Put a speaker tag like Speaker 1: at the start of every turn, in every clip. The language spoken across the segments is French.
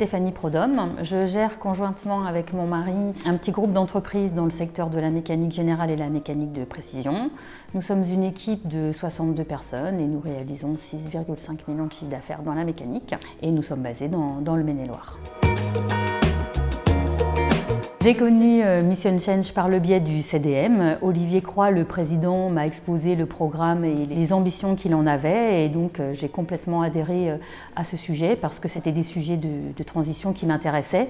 Speaker 1: Stéphanie Prodhomme. Je gère conjointement avec mon mari un petit groupe d'entreprises dans le secteur de la mécanique générale et la mécanique de précision. Nous sommes une équipe de 62 personnes et nous réalisons 6,5 millions de chiffre d'affaires dans la mécanique et nous sommes basés dans le Maine-et-Loire. J'ai connu Mission Change par le biais du CDM. Olivier Croix, le président, m'a exposé le programme et les ambitions qu'il en avait et donc j'ai complètement adhéré à ce sujet parce que c'était des sujets de transition qui m'intéressaient.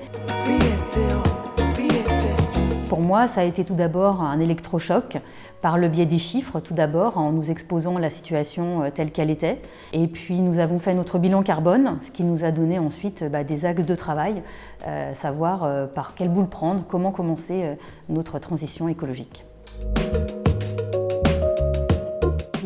Speaker 1: Pour moi, ça a été tout d'abord un électrochoc par le biais des chiffres, tout d'abord, en nous exposant la situation telle qu'elle était. Et puis nous avons fait notre bilan carbone, ce qui nous a donné ensuite des axes de travail, savoir par quelle boule prendre, comment commencer notre transition écologique.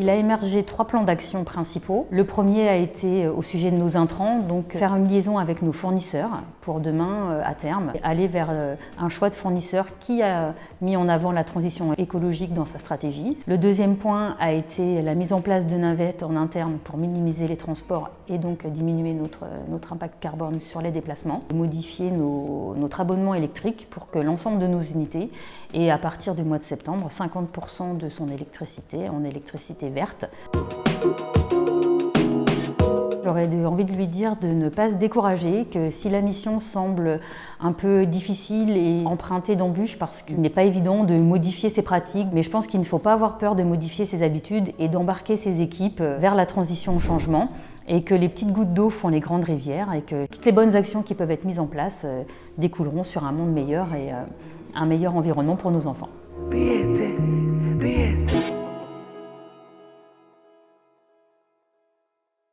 Speaker 1: Il a émergé 3 plans d'action principaux. Le premier a été au sujet de nos intrants, donc faire une liaison avec nos fournisseurs pour demain, à terme, aller vers un choix de fournisseurs qui a mis en avant la transition écologique dans sa stratégie. Le deuxième point a été la mise en place de navettes en interne pour minimiser les transports et donc diminuer notre impact carbone sur les déplacements. Modifier notre abonnement électrique pour que l'ensemble de nos unités ait à partir du mois de septembre 50% de son électricité en électricité verte. J'aurais envie de lui dire de ne pas se décourager, que si la mission semble un peu difficile et empruntée d'embûches parce qu'il n'est pas évident de modifier ses pratiques, mais je pense qu'il ne faut pas avoir peur de modifier ses habitudes et d'embarquer ses équipes vers la transition au changement et que les petites gouttes d'eau font les grandes rivières et que toutes les bonnes actions qui peuvent être mises en place découleront sur un monde meilleur et un meilleur environnement pour nos enfants.